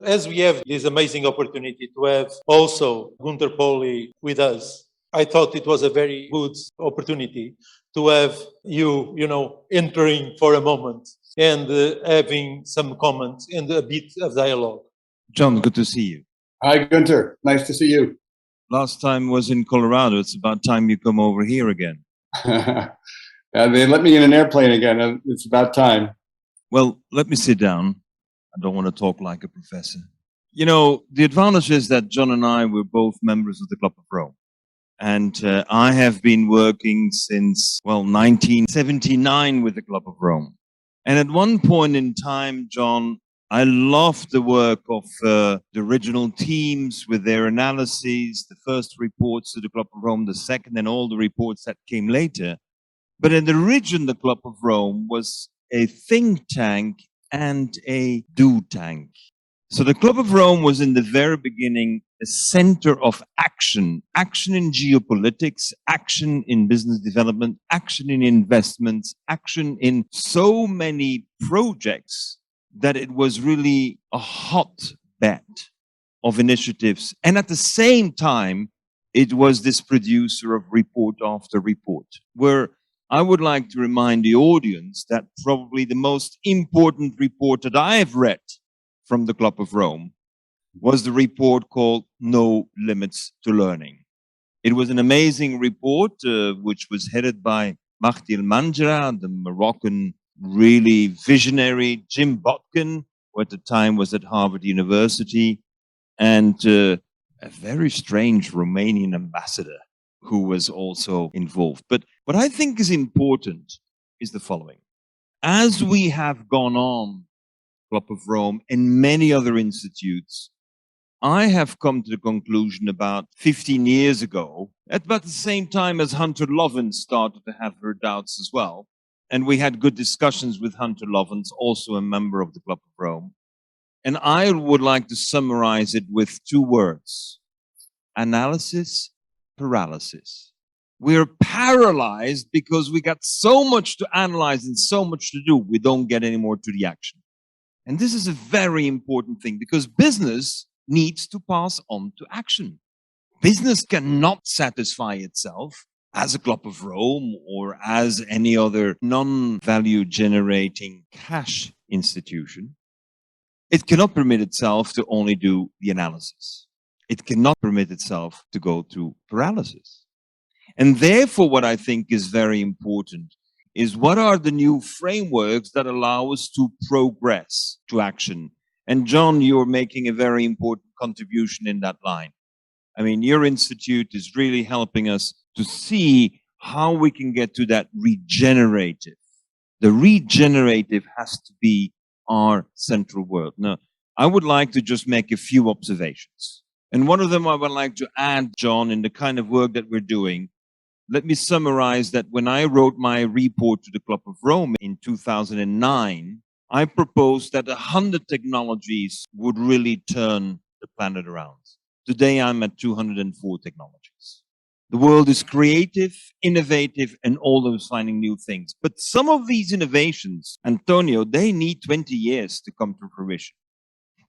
As we have this amazing opportunity to have also Gunter Pauli with us, I thought it was a very good opportunity to have you, entering for a moment and having some comments and a bit of dialogue. John, good to see you. Hi, Gunter. Nice to see you. Last time was in Colorado. It's about time you come over here again. They let me in an airplane again. It's about time. Well, let me sit down. I don't want to talk like a professor. You know, the advantage is that John and I were both members of the Club of Rome. And I have been working since, 1979 with the Club of Rome. And at one point in time, John, I loved the work of the original teams with their analyses, the first reports to the Club of Rome, the second, and all the reports that came later. But in the origin, the Club of Rome was a think tank and a do tank. So the Club of Rome was in the very beginning a center of action in geopolitics, action in business development, action in investments, action in so many projects that it was really a hotbed of initiatives. And at the same time, it was this producer of report after report, where I would like to remind the audience that probably the most important report that I have read from the Club of Rome was the report called No Limits to Learning. It was an amazing report, which was headed by Mahdi El-Manjra, the Moroccan really visionary Jim Botkin, who at the time was at Harvard University, and a very strange Romanian ambassador who was also involved. But what I think is important is the following. As we have gone on, Club of Rome and many other institutes, I have come to the conclusion about 15 years ago, at about the same time as Hunter Lovins started to have her doubts as well. And we had good discussions with Hunter Lovins, also a member of the Club of Rome. And I would like to summarize it with two words: analysis, paralysis. We're paralyzed because we got so much to analyze and so much to do, we don't get any more to the action. And this is a very important thing because business needs to pass on to action. Business cannot satisfy itself as a Club of Rome or as any other non-value generating cash institution. It cannot permit itself to only do the analysis. It cannot permit itself to go to paralysis. And therefore, what I think is very important is what are the new frameworks that allow us to progress to action. And John, you're making a very important contribution in that line. I mean, your institute is really helping us to see how we can get to that regenerative. The regenerative has to be our central word. Now, I would like to just make a few observations. And one of them I would like to add, John, in the kind of work that we're doing. Let me summarize that when I wrote my report to the Club of Rome in 2009, I proposed that 100 technologies would really turn the planet around. Today, I'm at 204 technologies. The world is creative, innovative, and always finding new things. But some of these innovations, Antonio, they need 20 years to come to fruition.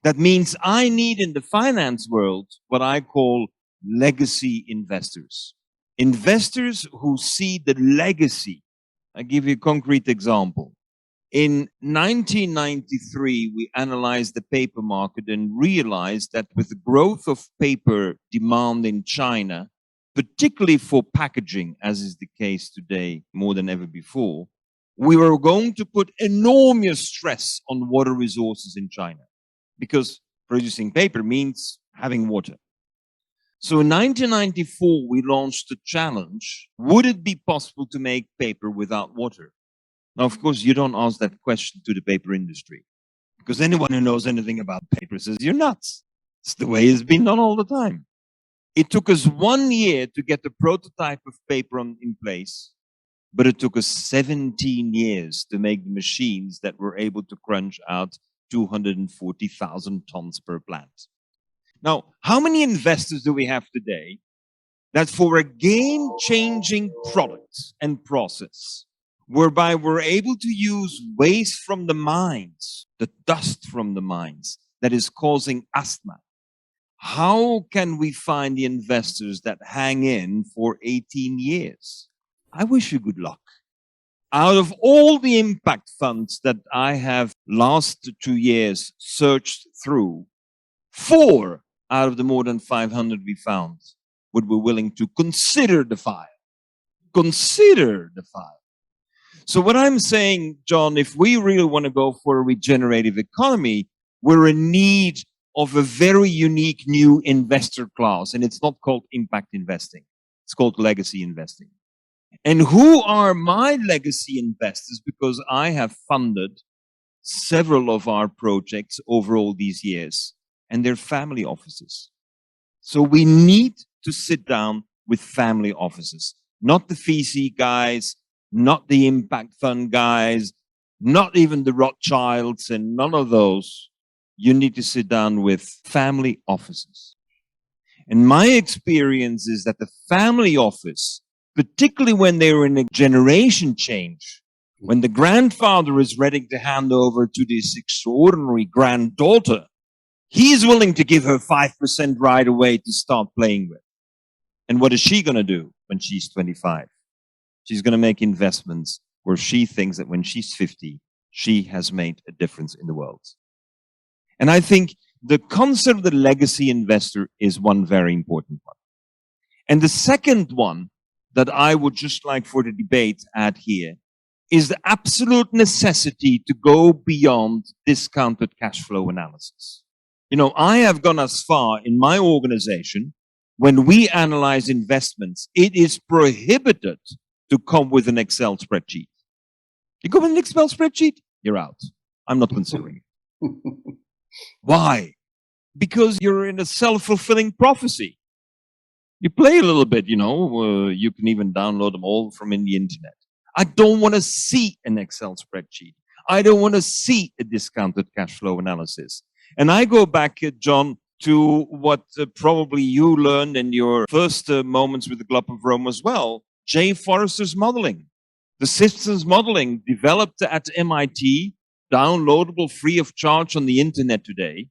That means I need in the finance world what I call legacy investors. Investors who see the legacy. I'll give you a concrete example. In 1993, we analyzed the paper market and realized that with the growth of paper demand in China, particularly for packaging, as is the case today more than ever before, we were going to put enormous stress on water resources in China because producing paper means having water. So in 1994, we launched the challenge, would it be possible to make paper without water? Now, of course, you don't ask that question to the paper industry because anyone who knows anything about paper says, you're nuts. It's the way it's been done all the time. It took us 1 year to get the prototype of paper in place, but it took us 17 years to make the machines that were able to crunch out 240,000 tons per plant. Now, how many investors do we have today that for a game-changing product and process, whereby we're able to use waste from the mines, the dust from the mines, that is causing asthma. How can we find the investors that hang in for 18 years? I wish you good luck. Out of all the impact funds that I have last 2 years searched through, 4 out of the more than 500 we found would be willing to consider the file. Consider the file. So what I'm saying, John, if we really want to go for a regenerative economy, we're in need of a very unique new investor class. And it's not called impact investing. It's called legacy investing. And who are my legacy investors? Because I have funded several of our projects over all these years, and they're family offices. So we need to sit down with family offices, not the VC guys, not the impact fund guys, not even the Rothschilds and none of those. You need to sit down with family offices. And my experience is that the family office, particularly when they're in a generation change, when the grandfather is ready to hand over to this extraordinary granddaughter, he's willing to give her 5% right away to start playing with. And what is she going to do when she's 25? She's going to make investments where she thinks that when she's 50, she has made a difference in the world. And I think the concept of the legacy investor is one very important one. And the second one that I would just like for the debate to add here is the absolute necessity to go beyond discounted cash flow analysis. You know, I have gone as far in my organization, when we analyze investments, it is prohibited to come with an Excel spreadsheet. You go with an Excel spreadsheet, you're out. I'm not considering it. Why? Because you're in a self-fulfilling prophecy. You play a little bit, you know, you can even download them all from the internet. I don't want to see an Excel spreadsheet. I don't want to see a discounted cash flow analysis. And I go back, John, to what probably you learned in your first moments with the Club of Rome as well, J. Forrester's modeling. The systems modeling developed at MIT, downloadable free of charge on the internet today.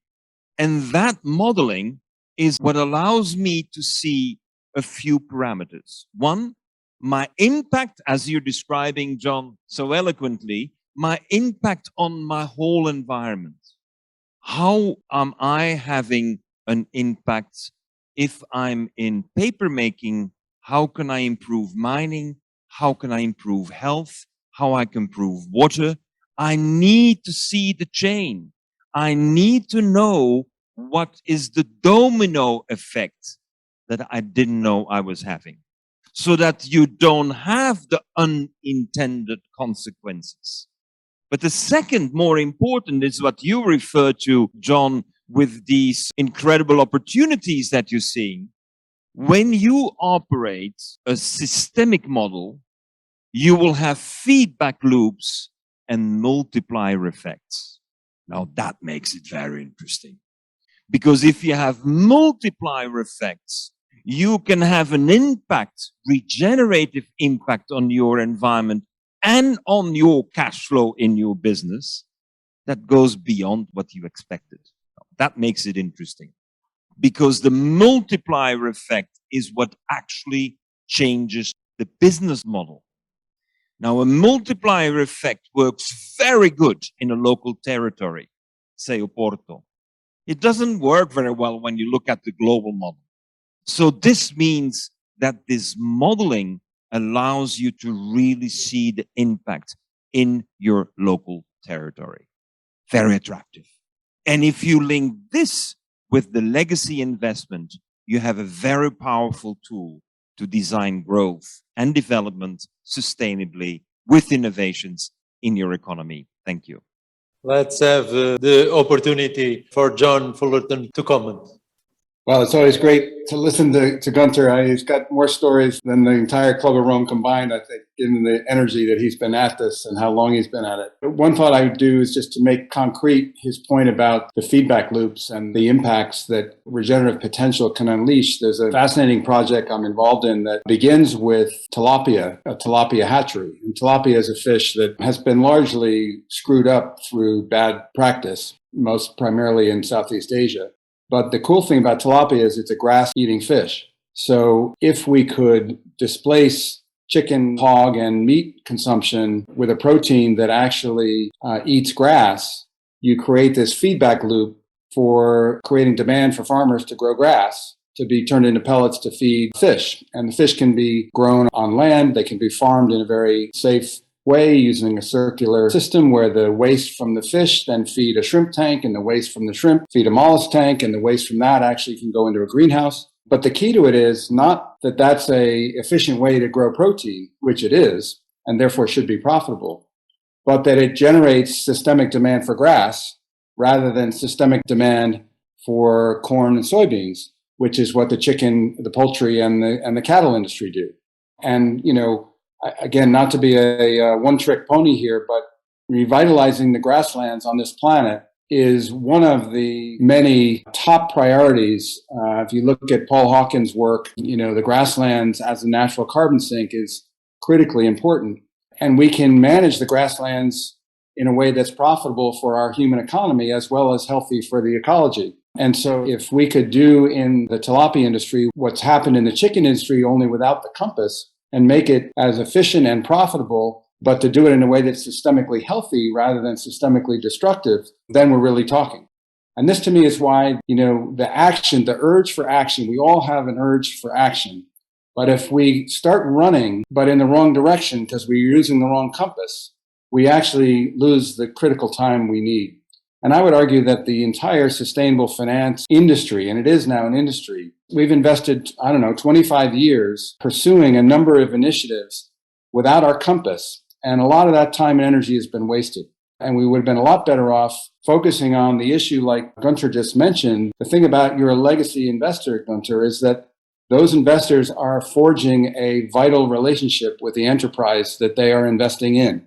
And that modeling is what allows me to see a few parameters. One, my impact, as you're describing, John, so eloquently, my impact on my whole environment. How am I having an impact if I'm in paper making? How can I improve mining? How can I improve health? How I can improve water? I need to see the chain. I need to know what is the domino effect that I didn't know I was having, so that you don't have the unintended consequences. But the second, more important, is what you refer to, John, with these incredible opportunities that you're seeing. When you operate a systemic model, you will have feedback loops and multiplier effects. Now that makes it very interesting. Because if you have multiplier effects, you can have an impact, regenerative impact on your environment and on your cash flow in your business that goes beyond what you expected. That makes it interesting. Because the multiplier effect is what actually changes the business model. Now, a multiplier effect works very good in a local territory, say Porto. It doesn't work very well when you look at the global model. So this means that this modeling allows you to really see the impact in your local territory. Very attractive. And if you link this with the legacy investment, you have a very powerful tool to design growth and development sustainably with innovations in your economy. Thank you. Let's have the opportunity for John Fullerton to comment. Well, it's always great to listen to Gunter. He's got more stories than the entire Club of Rome combined, I think, in the energy that he's been at this and how long he's been at it. But one thought I would do is just to make concrete his point about the feedback loops and the impacts that regenerative potential can unleash. There's a fascinating project I'm involved in that begins with tilapia, a tilapia hatchery. And tilapia is a fish that has been largely screwed up through bad practice. most primarily in Southeast Asia. But the cool thing about tilapia is it's a grass-eating fish. So if we could displace chicken, hog, and meat consumption with a protein that actually eats grass, you create this feedback loop for creating demand for farmers to grow grass to be turned into pellets to feed fish. And the fish can be grown on land. They can be farmed in a very safe way using a circular system where the waste from the fish then feed a shrimp tank, and the waste from the shrimp feed a mollusk tank, and the waste from that actually can go into a greenhouse. But the key to it is not that that's a efficient way to grow protein, which it is, and therefore should be profitable, but that it generates systemic demand for grass rather than systemic demand for corn and soybeans, which is what the chicken, the poultry, and the cattle industry do. And, again, not to be a one-trick pony here, but revitalizing the grasslands on this planet is one of the many top priorities. If you look at Paul Hawkins' work, the grasslands as a natural carbon sink is critically important. And we can manage the grasslands in a way that's profitable for our human economy as well as healthy for the ecology. And so if we could do in the tilapia industry what's happened in the chicken industry only without the compass and make it as efficient and profitable, but to do it in a way that's systemically healthy rather than systemically destructive, then we're really talking. And this to me is why, the urge for action, we all have an urge for action. But if we start running, but in the wrong direction because we're using the wrong compass, we actually lose the critical time we need. And I would argue that the entire sustainable finance industry, and it is now an industry, we've invested, 25 years pursuing a number of initiatives without our compass. And a lot of that time and energy has been wasted. And we would have been a lot better off focusing on the issue like Gunter just mentioned. The thing about you're a legacy investor, Gunter, is that those investors are forging a vital relationship with the enterprise that they are investing in.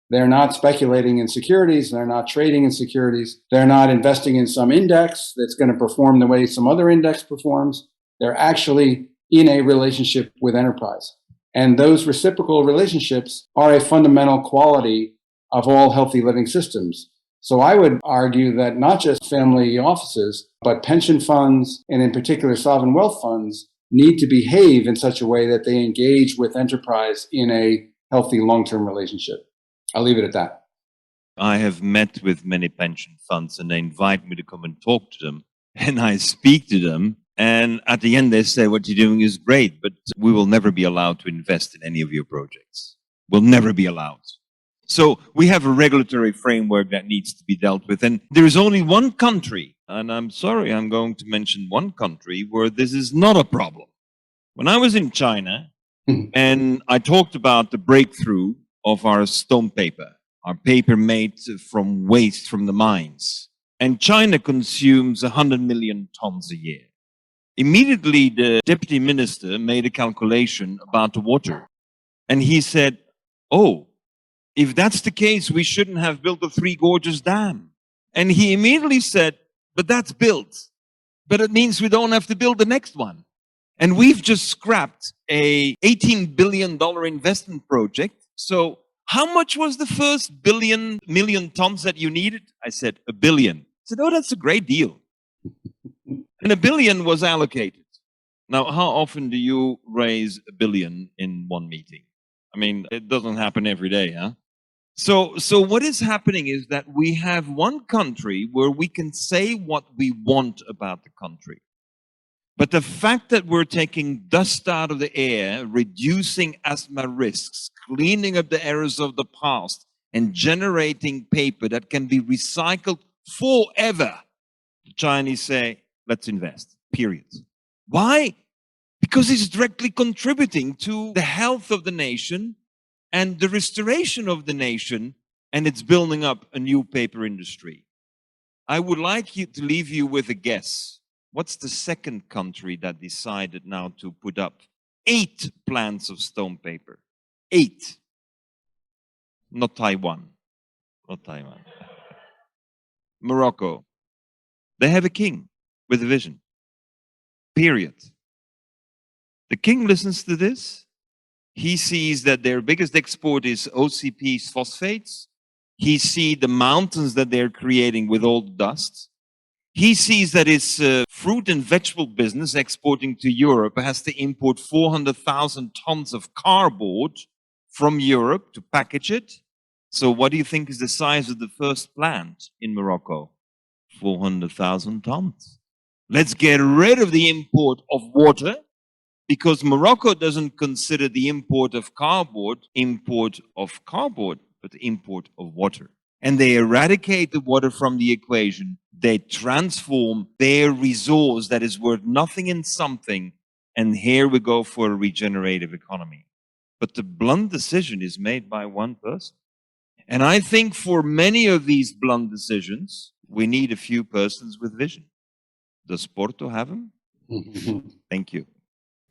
They're not speculating in securities. They're not trading in securities. They're not investing in some index that's going to perform the way some other index performs. They're actually in a relationship with enterprise. And those reciprocal relationships are a fundamental quality of all healthy living systems. So I would argue that not just family offices, but pension funds, and in particular sovereign wealth funds, need to behave in such a way that they engage with enterprise in a healthy long-term relationship. I'll leave it at that. I have met with many pension funds and they invite me to come and talk to them. And I speak to them. And at the end, they say, what you're doing is great, but we will never be allowed to invest in any of your projects. We'll never be allowed. So we have a regulatory framework that needs to be dealt with. And there is only one country, and I'm sorry, I'm going to mention one country where this is not a problem. When I was in China and I talked about the breakthrough of our stone paper, our paper made from waste from the mines. And China consumes 100 million tons a year. Immediately, the deputy minister made a calculation about the water. And he said, oh, if that's the case, we shouldn't have built the Three Gorges Dam. And he immediately said, but that's built. But it means we don't have to build the next one. And we've just scrapped a $18 billion investment project. So how much was the first million tons that you needed? I said, 1 billion. I said, oh, that's a great deal. And 1 billion was allocated. Now, how often do you raise 1 billion in one meeting? I mean, it doesn't happen every day, huh? So what is happening is that we have one country where we can say what we want about the country. But the fact that we're taking dust out of the air, reducing asthma risks, cleaning up the errors of the past, and generating paper that can be recycled forever, the Chinese say, let's invest, period. Why? Because it's directly contributing to the health of the nation and the restoration of the nation, and it's building up a new paper industry. I would like to leave you with a guess. What's the second country that decided now to put up 8 plants of stone paper? 8. Not Taiwan. Not Taiwan. Morocco. They have a king with a vision. Period. The king listens to this. He sees that their biggest export is OCP's phosphates. He sees the mountains that they're creating with all the dust. He sees that his fruit and vegetable business exporting to Europe has to import 400,000 tons of cardboard from Europe to package it. So what do you think is the size of the first plant in Morocco? 400,000 tons. Let's get rid of the import of water, because Morocco doesn't consider the import of cardboard, but the import of water. And they eradicate the water from the equation. They transform their resource that is worth nothing in something. And here we go for a regenerative economy. But the blunt decision is made by one person. And I think for many of these blunt decisions, we need a few persons with vision. Does Porto have them? Thank you.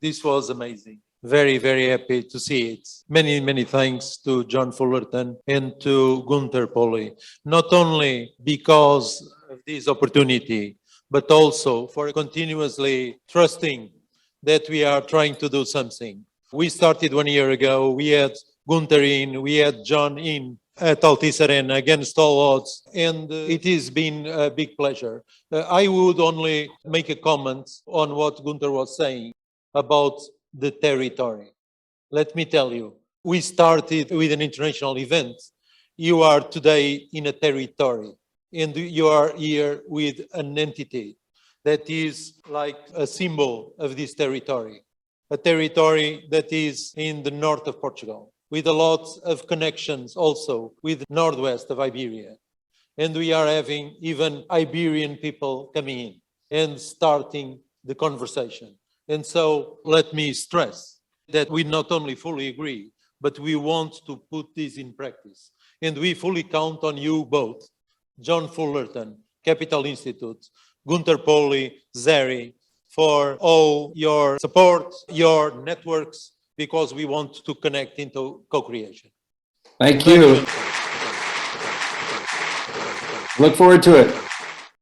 This was amazing. Very, very happy to see it. Many, many thanks to John Fullerton and to Gunter Pauli, not only because of this opportunity, but also for continuously trusting that we are trying to do something. We started 1 year ago. We had Gunter in, we had John in at Altice Arena against all odds, and it has been a big pleasure. I would only make a comment on what Gunter was saying about the territory. Let me tell you, we started with an international event. You are today in a territory, and you are here with an entity that is like a symbol of this territory, a territory that is in the north of Portugal, with a lot of connections also with the northwest of Iberia. And we are having even Iberian people coming in and starting the conversation. And so let me stress that we not only fully agree, but we want to put this in practice. And we fully count on you both, John Fullerton, Capital Institute, Gunter Pauli, ZERI, for all your support, your networks, because we want to connect into co-creation. Thank you. Look forward to it.